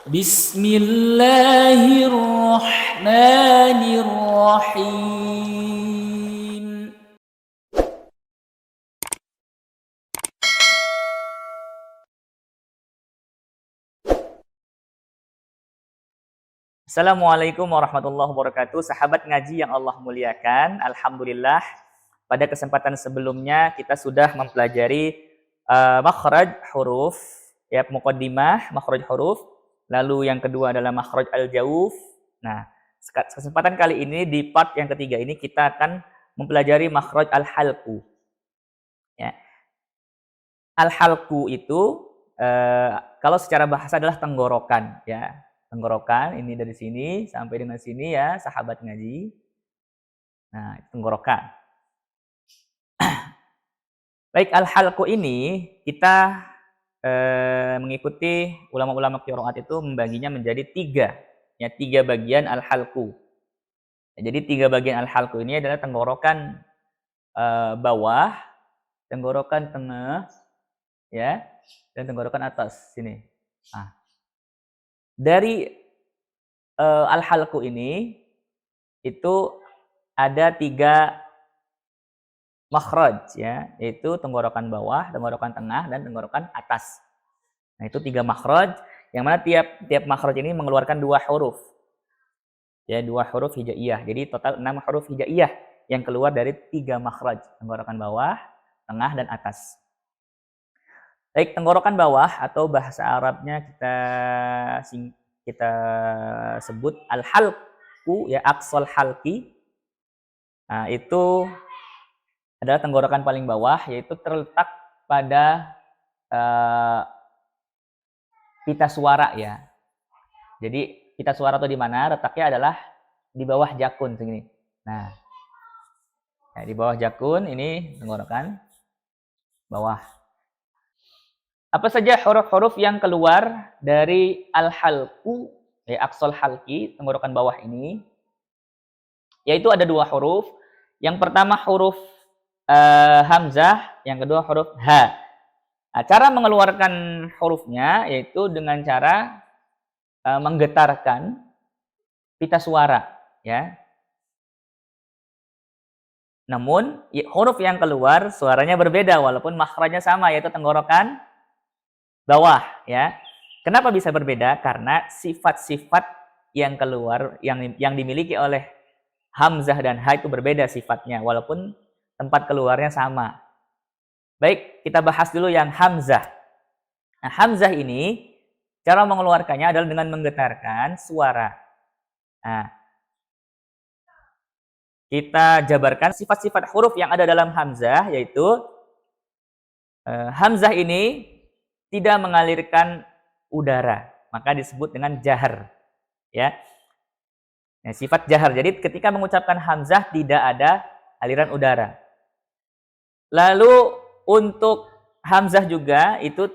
Bismillahirrahmanirrahim. Assalamualaikum warahmatullahi wabarakatuh. Sahabat ngaji yang Allah muliakan, alhamdulillah pada kesempatan sebelumnya kita sudah mempelajari makhraj huruf, ya, muqaddimah makhraj huruf. Lalu yang kedua adalah makhraj al-jauf. Nah, kesempatan kali ini di part yang ketiga ini kita akan mempelajari makhraj al-halqu. Ya. Al-halqu itu kalau secara bahasa adalah tenggorokan, ya. Tenggorokan ini dari sini sampai dengan sini, ya, sahabat ngaji. Nah, tenggorokan. Baik, al-halqu ini kita mengikuti ulama-ulama qiraat itu membaginya menjadi tiga bagian al-halqu. Ya, jadi tiga bagian al-halqu ini adalah tenggorokan bawah, tenggorokan tengah, ya, dan tenggorokan atas sini. Nah, dari al-halqu ini itu ada tiga makhraj, ya, yaitu tenggorokan bawah, tenggorokan tengah, dan tenggorokan atas. Nah, itu tiga makhraj, yang mana tiap makhraj ini mengeluarkan dua huruf. Ya, dua huruf hijaiyah. Jadi total 6 huruf hijaiyah yang keluar dari tiga makhraj, tenggorokan bawah, tengah, dan atas. Baik, tenggorokan bawah atau bahasa Arabnya kita sebut al-halqu, ya, aqsal halqi. Nah, itu adalah tenggorokan paling bawah, yaitu terletak pada pita suara, ya. Jadi pita suara itu di mana? Letaknya adalah di bawah jakun segini. Nah, ya, di bawah jakun ini tenggorokan bawah. Apa saja huruf-huruf yang keluar dari al-halqu, ya, aqsal halqi, tenggorokan bawah ini? Yaitu ada dua huruf. Yang pertama huruf hamzah, yang kedua huruf ha. Nah, cara mengeluarkan hurufnya yaitu dengan cara menggetarkan pita suara, ya. Namun huruf yang keluar suaranya berbeda walaupun makhrajnya sama, yaitu tenggorokan bawah, ya. Kenapa bisa berbeda? Karena sifat-sifat yang keluar yang dimiliki oleh hamzah dan ha itu berbeda sifatnya walaupun tempat keluarnya sama. Baik, kita bahas dulu yang hamzah. Nah, hamzah ini cara mengeluarkannya adalah dengan menggetarkan suara. Nah, kita jabarkan sifat-sifat huruf yang ada dalam hamzah, yaitu hamzah ini tidak mengalirkan udara, maka disebut dengan jahar, ya. Nah, sifat jahar. Jadi ketika mengucapkan hamzah tidak ada aliran udara. Lalu untuk hamzah juga itu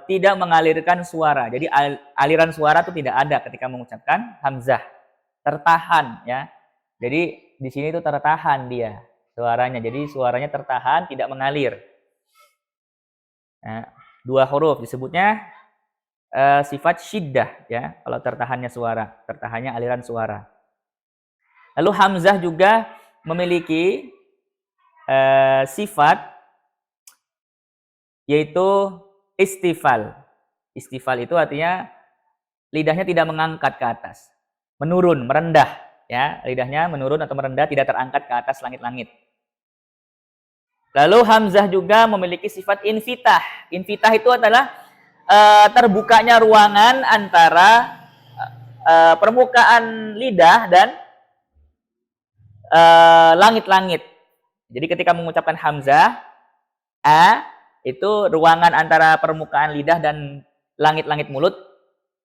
tidak mengalirkan suara. Jadi aliran suara itu tidak ada ketika mengucapkan hamzah. Tertahan, ya. Jadi di sini itu tertahan dia suaranya. Jadi suaranya tertahan, tidak mengalir. Nah, dua huruf disebutnya sifat syiddah, ya, kalau tertahannya suara, tertahannya aliran suara. Lalu hamzah juga memiliki sifat yaitu istifal. Istifal itu artinya lidahnya tidak mengangkat ke atas, menurun, merendah, ya, lidahnya menurun atau merendah, tidak terangkat ke atas langit-langit. Lalu hamzah juga memiliki sifat infitah. Infitah itu adalah terbukanya ruangan antara permukaan lidah dan langit-langit. Jadi ketika mengucapkan hamzah itu ruangan antara permukaan lidah dan langit-langit mulut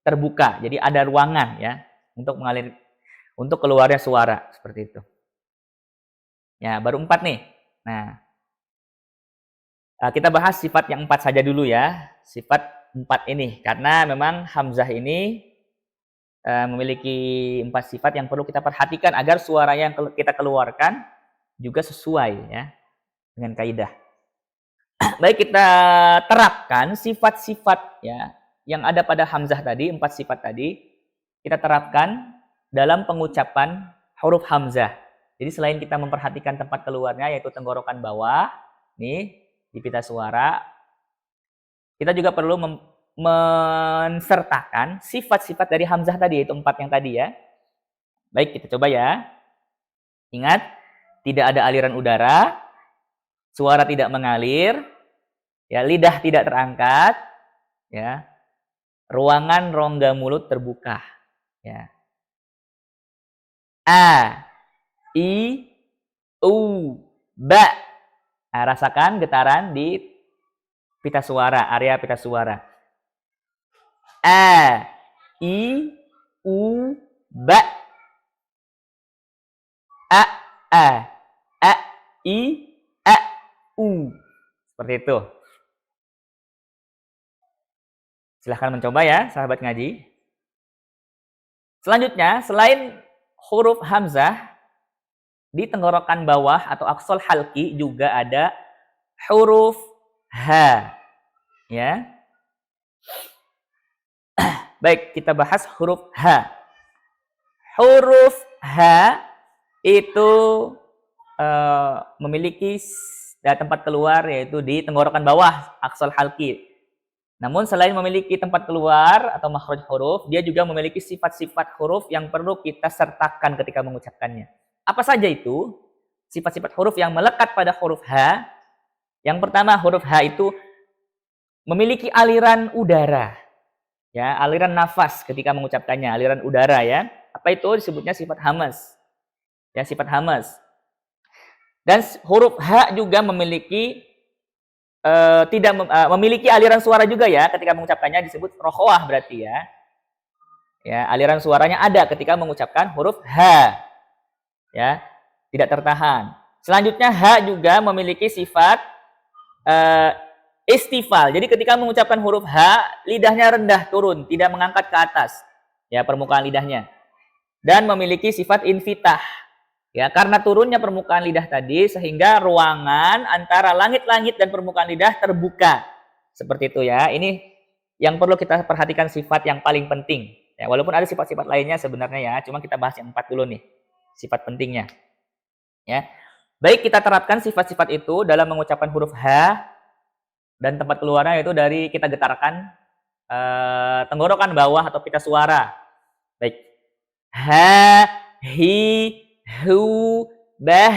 terbuka. Jadi ada ruangan, ya, untuk keluarnya suara seperti itu. Ya, baru 4 nih. Nah, kita bahas sifat yang 4 saja dulu, ya. Sifat 4 ini karena memang hamzah ini memiliki 4 sifat yang perlu kita perhatikan agar suara yang kita keluarkan juga sesuai, ya, dengan kaidah. Baik, kita terapkan sifat-sifat, ya, yang ada pada hamzah tadi, 4 sifat tadi, kita terapkan dalam pengucapan huruf hamzah. Jadi selain kita memperhatikan tempat keluarnya, yaitu tenggorokan bawah, nih, di pita suara, kita juga perlu mensertakan sifat-sifat dari hamzah tadi, yaitu 4 yang tadi ya. Baik, kita coba ya. Ingat, tidak ada aliran udara, suara tidak mengalir, ya, lidah tidak terangkat, ya, ruangan rongga mulut terbuka, ya. A, I, U, Ba. Nah, rasakan getaran di pita suara, area pita suara. A, I, U, Ba. A, I, A, U. Seperti itu. Silahkan mencoba ya, sahabat ngaji. Selanjutnya, selain huruf hamzah, di tenggorokan bawah atau aksol halki juga ada huruf H. Ya. Baik, kita bahas huruf H. Huruf H itu memiliki tempat keluar yaitu di tenggorokan bawah, aksol halki. Namun selain memiliki tempat keluar atau makhraj huruf, dia juga memiliki sifat-sifat huruf yang perlu kita sertakan ketika mengucapkannya. Apa saja itu? Sifat-sifat huruf yang melekat pada huruf H. Yang pertama, huruf H itu memiliki aliran udara. Ya, aliran nafas ketika mengucapkannya, aliran udara ya. Apa itu? Disebutnya sifat hamas. Ya, sifat hamas. Dan huruf H juga memiliki memiliki aliran suara juga ya ketika mengucapkannya, disebut rokhawah berarti ya. Ya, aliran suaranya ada ketika mengucapkan huruf H. Ya, tidak tertahan. Selanjutnya H juga memiliki sifat istifal. Jadi ketika mengucapkan huruf H, lidahnya rendah turun, tidak mengangkat ke atas. Ya, permukaan lidahnya. Dan memiliki sifat infitah. Ya, karena turunnya permukaan lidah tadi sehingga ruangan antara langit-langit dan permukaan lidah terbuka. Seperti itu ya. Ini yang perlu kita perhatikan, sifat yang paling penting. Ya, walaupun ada sifat-sifat lainnya sebenarnya ya, cuma kita bahas yang 4 dulu nih. Sifat pentingnya. Ya. Baik, kita terapkan sifat-sifat itu dalam mengucapkan huruf H dan tempat keluarnya yaitu dari kita getarkan tenggorokan bawah atau pita suara. Baik. Ha, hi, hu, bah.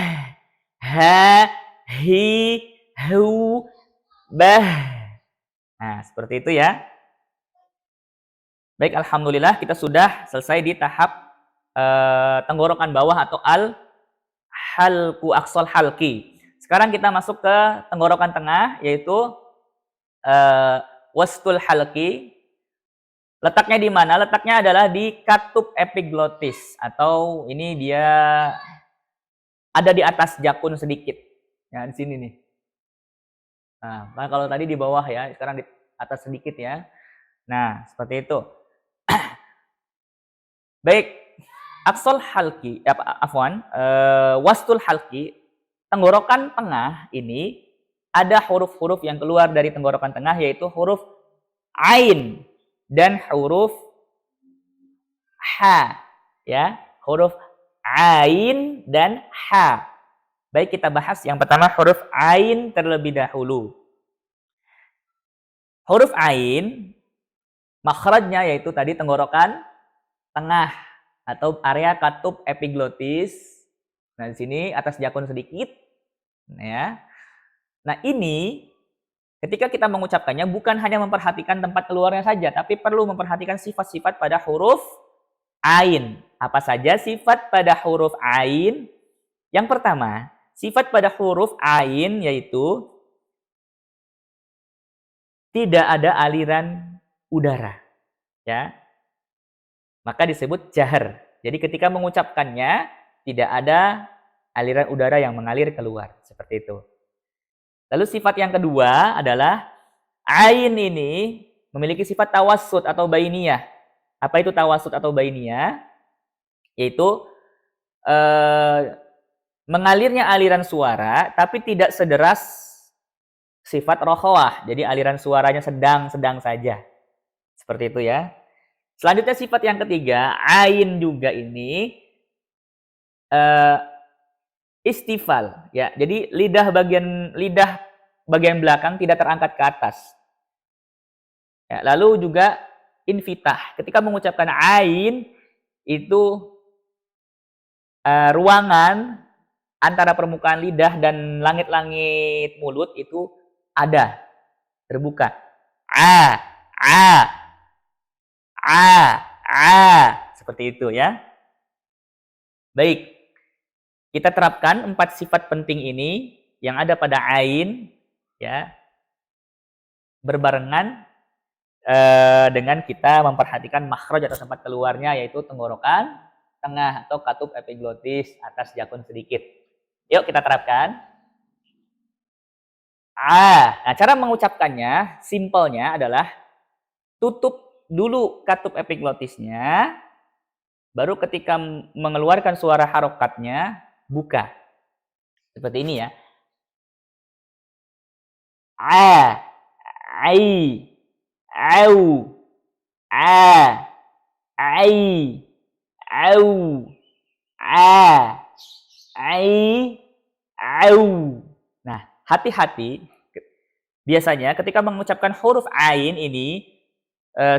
Ha, hi, hu, bah. Nah, seperti itu ya. Baik, alhamdulillah kita sudah selesai di tahap tenggorokan bawah atau halku aksol halki. Sekarang kita masuk ke tenggorokan tengah yaitu wastul halki. Letaknya di mana? Letaknya adalah di katup epiglotis atau ini dia ada di atas jakun sedikit. Ya, di sini nih. Nah, kalau tadi di bawah ya, sekarang di atas sedikit ya. Nah, seperti itu. Baik, aksol halki, wastul halki, tenggorokan tengah ini ada huruf-huruf yang keluar dari tenggorokan tengah yaitu huruf ain dan huruf ha, ya, huruf ain dan ha. Baik, kita bahas yang pertama huruf ain terlebih dahulu. Huruf ain makhrajnya yaitu tadi tenggorokan tengah atau area katup epiglotis. Nah, di sini atas jakun sedikit. Ya. Nah, ini ketika kita mengucapkannya bukan hanya memperhatikan tempat keluarnya saja, tapi perlu memperhatikan sifat-sifat pada huruf ain. Apa saja sifat pada huruf ain? Yang pertama, sifat pada huruf ain yaitu tidak ada aliran udara. Ya. Maka disebut jahar. Jadi ketika mengucapkannya tidak ada aliran udara yang mengalir keluar. Seperti itu. Lalu sifat yang kedua adalah ain ini memiliki sifat tawassut atau bainiyah. Apa itu tawassut atau bainiyah? Yaitu mengalirnya aliran suara tapi tidak sederas sifat rokhawah. Jadi aliran suaranya sedang-sedang saja. Seperti itu ya. Selanjutnya sifat yang ketiga, ain juga ini eh, istifal ya. Jadi lidah bagian belakang tidak terangkat ke atas. Ya, lalu juga infitah. Ketika mengucapkan ain itu ruangan antara permukaan lidah dan langit-langit mulut itu ada, terbuka. A, a, seperti itu ya. Baik, kita terapkan 4 sifat penting ini yang ada pada ain ya, berbarengan dengan kita memperhatikan makhraj atau tempat keluarnya, yaitu tenggorokan tengah atau katup epiglotis atas jakun sedikit. Yuk kita terapkan. Nah, cara mengucapkannya simpelnya adalah tutup dulu katup epiglotisnya, baru ketika mengeluarkan suara harokatnya buka. Seperti ini ya. Ai, au, ai, au, ai, au. Nah, hati-hati. Biasanya ketika mengucapkan huruf ain ini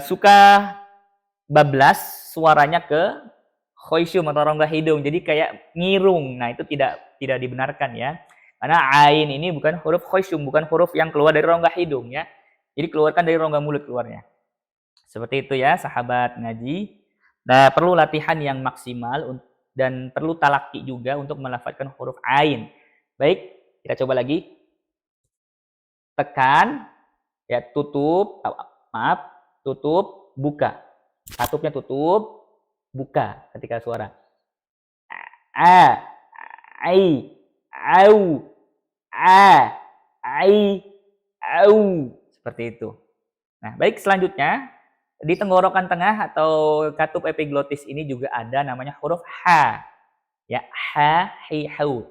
suka bablas suaranya ke khoisyum atau rongga hidung. Jadi kayak ngirung. Nah, itu tidak dibenarkan ya. Karena ain ini bukan huruf khoisyum, bukan huruf yang keluar dari rongga hidung ya. Jadi keluarkan dari rongga mulut keluarnya. Seperti itu ya, sahabat ngaji. Nah, perlu latihan yang maksimal dan perlu talaki juga untuk melafadzkan huruf ain. Baik, kita coba lagi. Tekan, ya tutup, tutup, buka. Katupnya tutup, buka ketika suara. Ai, au, ai, au. Seperti itu. Nah, baik, selanjutnya di tenggorokan tengah atau katup epiglotis ini juga ada namanya huruf H. Ya, ha, hi, hau.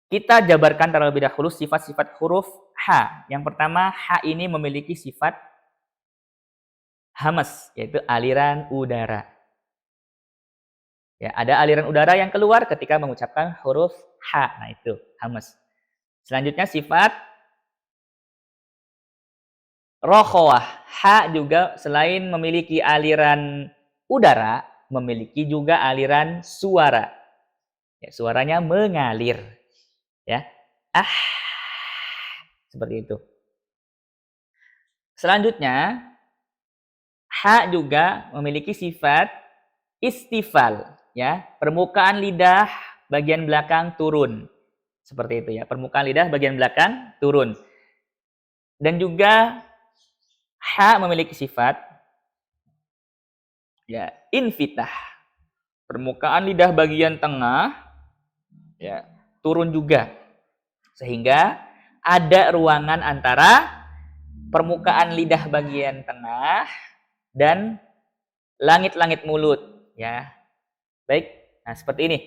Kita jabarkan terlebih dahulu sifat-sifat huruf H. Yang pertama, H ini memiliki sifat hamas, yaitu aliran udara. Ya, ada aliran udara yang keluar ketika mengucapkan huruf H. Nah, itu hamas. Selanjutnya sifat rokhawah. H juga selain memiliki aliran udara, memiliki juga aliran suara. Ya, suaranya mengalir. Ya. Seperti itu. Selanjutnya, H juga memiliki sifat istifal. Ya, permukaan lidah bagian belakang turun. Seperti itu ya, permukaan lidah bagian belakang turun. Dan juga H memiliki sifat ya infitah. Permukaan lidah bagian tengah ya turun juga. Sehingga ada ruangan antara permukaan lidah bagian tengah dan langit-langit mulut ya. Baik. Nah, seperti ini.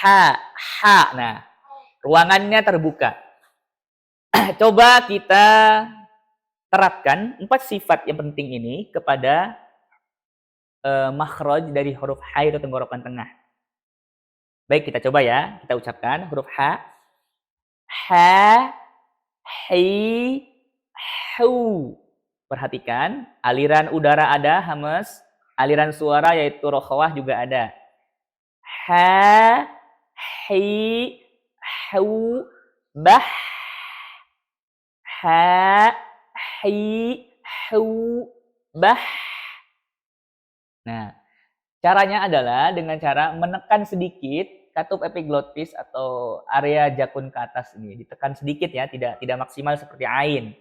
H. Nah, ruangannya terbuka. Coba kita terapkan 4 sifat yang penting ini kepada makhraj dari huruf H atau tenggorokan tengah. Baik, kita coba ya. Kita ucapkan huruf H. Ha, hi, hu. Perhatikan, aliran udara ada, hamas. Aliran suara yaitu rokhawah juga ada. Ha, hi, hu, bah. Ha, hi, hu, bah. Nah, caranya adalah dengan cara menekan sedikit katup epiglotis atau area jakun ke atas ini. Ditekan sedikit ya, tidak maksimal seperti ain.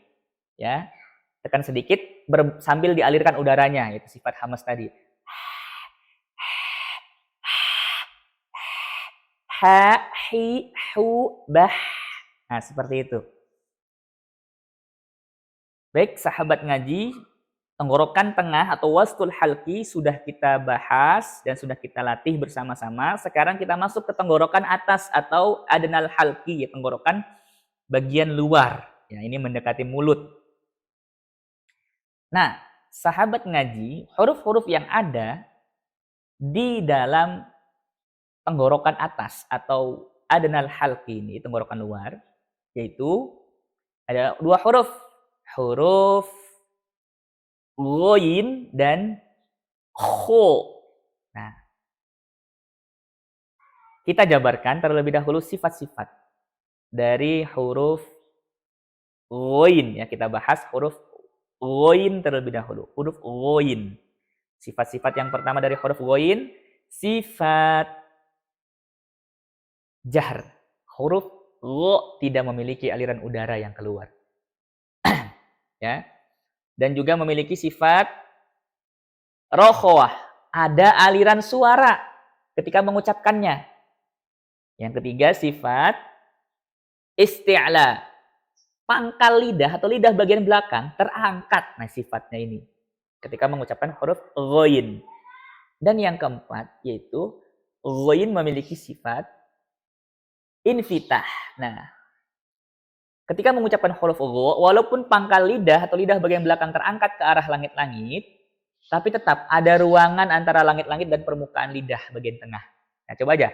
Ya. Tekan sedikit sambil dialirkan udaranya, yaitu sifat hamas tadi. Ha, hi, hu, bah. Nah, seperti itu. Baik, sahabat ngaji, tenggorokan tengah atau wastul halki sudah kita bahas dan sudah kita latih bersama-sama. Sekarang kita masuk ke tenggorokan atas atau adnal halki, ya, tenggorokan bagian luar. Ya, ini mendekati mulut. Nah, sahabat ngaji, huruf-huruf yang ada di dalam tenggorokan atas atau adnal halqi ini, tenggorokan luar, yaitu ada dua huruf. Huruf ghain dan kho. Nah, kita jabarkan terlebih dahulu sifat-sifat dari huruf ghain ya. Kita bahas huruf ghain terlebih dahulu. Huruf ghain. Sifat-sifat yang pertama dari huruf ghain, sifat jahr. Huruf gha tidak memiliki aliran udara yang keluar. Ya. Dan juga memiliki sifat rokhawah. Ada aliran suara ketika mengucapkannya. Yang ketiga sifat isti'la. Pangkal lidah atau lidah bagian belakang terangkat. Nah, sifatnya ini ketika mengucapkan huruf ghain. Dan yang keempat yaitu ghain memiliki sifat infitah. Nah, ketika mengucapkan huruf gha, walaupun pangkal lidah atau lidah bagian belakang terangkat ke arah langit-langit, tapi tetap ada ruangan antara langit-langit dan permukaan lidah bagian tengah. Nah, coba aja.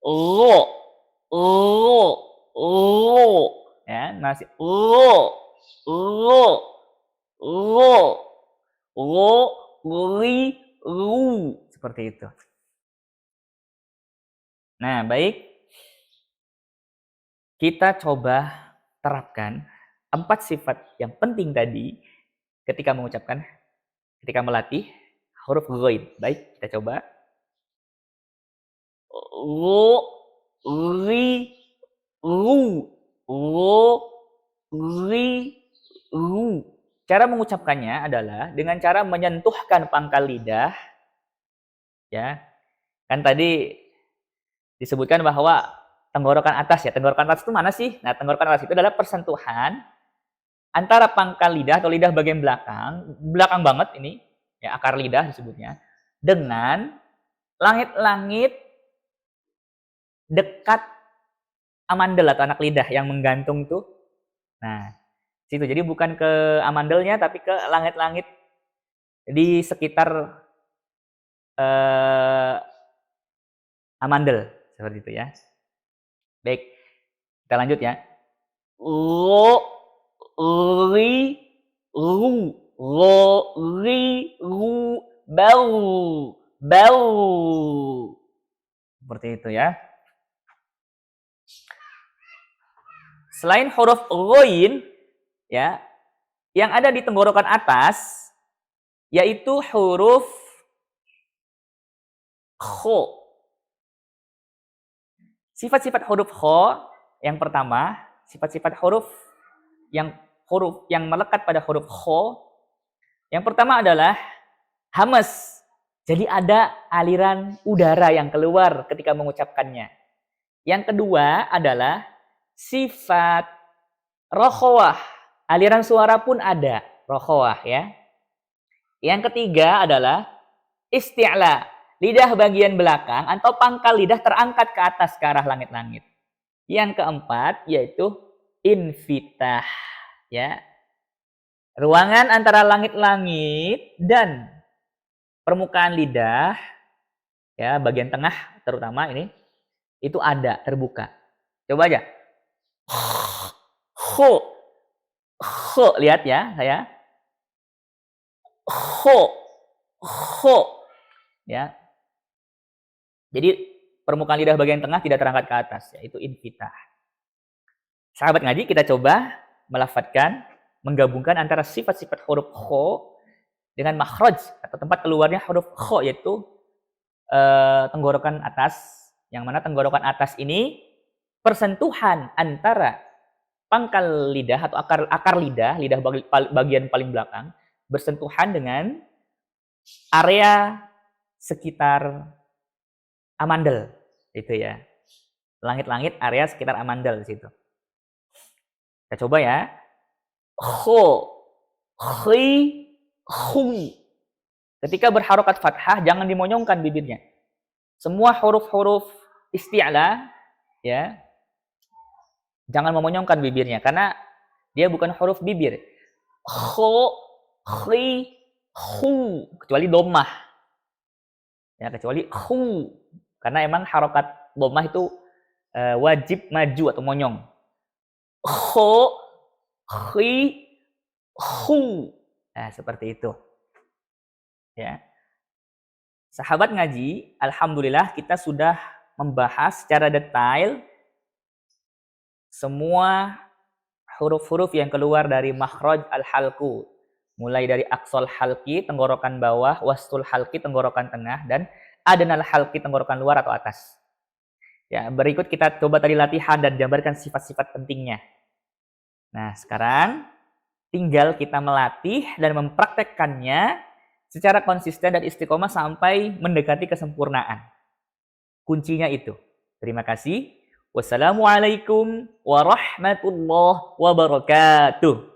Gha, gha. Ya, masih seperti itu. Nah, baik. Kita coba terapkan 4 sifat yang penting tadi ketika mengucapkan, ketika melatih huruf ghain. Baik, kita coba. Ri, ru. Cara mengucapkannya adalah dengan cara menyentuhkan pangkal lidah. Ya. Kan tadi disebutkan bahwa tenggorokan atas ya. Tenggorokan atas itu mana sih? Nah, tenggorokan atas itu adalah persentuhan antara pangkal lidah atau lidah bagian belakang banget ini, ya akar lidah disebutnya, dengan langit-langit dekat amandel atau anak lidah yang menggantung tuh. Nah, situ. Jadi bukan ke amandelnya tapi ke langit-langit di sekitar amandel seperti itu ya. Baik, kita lanjut ya. Lo, ri, ru, lo, ri, ru, bau, bau. Seperti itu ya. Selain huruf ghain ya, yang ada di tenggorokan atas yaitu huruf kho. Sifat-sifat huruf kho yang pertama, sifat-sifat huruf yang melekat pada huruf kho. Yang pertama adalah hamas. Jadi ada aliran udara yang keluar ketika mengucapkannya. Yang kedua adalah sifat rokhawah. Aliran suara pun ada, rokhawah ya. Yang ketiga adalah isti'la. Lidah bagian belakang atau pangkal lidah terangkat ke atas ke arah langit-langit. Yang keempat yaitu infitah ya. Ruangan antara langit-langit dan permukaan lidah ya, bagian tengah terutama ini itu ada, terbuka. Coba aja. Kho. Kho, lihat ya saya. Kho. Kho. Ya. Jadi permukaan lidah bagian tengah tidak terangkat ke atas, yaitu infitah. Sahabat ngaji, kita coba melafadzkan, menggabungkan antara sifat-sifat huruf kho dengan makhraj atau tempat keluarnya huruf kho, yaitu tenggorokan atas, yang mana tenggorokan atas ini persentuhan antara pangkal lidah atau akar lidah bagian paling belakang bersentuhan dengan area sekitar amandel itu ya. Langit-langit area sekitar amandel di situ. Kita coba ya. Kho, khi, khu. Ketika berharokat fathah jangan dimonyongkan bibirnya. Semua huruf-huruf isti'la ya, jangan memonyongkan bibirnya karena dia bukan huruf bibir. Kho, khi, khu, kecuali dhammah. Ya, kecuali khu. Karena emang harokat dhammah itu wajib maju atau monyong. Kho, khi, khu. Nah, seperti itu. Ya. Sahabat ngaji, alhamdulillah kita sudah membahas secara detail semua huruf-huruf yang keluar dari makhraj al-halqu. Mulai dari aqsal halqi, tenggorokan bawah, wastul halqi, tenggorokan tengah, dan adnal halqi, tenggorokan luar atau atas. Ya, berikut kita coba tadi latihan dan gambarkan sifat-sifat pentingnya. Nah, sekarang tinggal kita melatih dan mempraktekkannya secara konsisten dan istiqomah sampai mendekati kesempurnaan. Kuncinya itu. Terima kasih. Wassalamualaikum warahmatullahi wabarakatuh.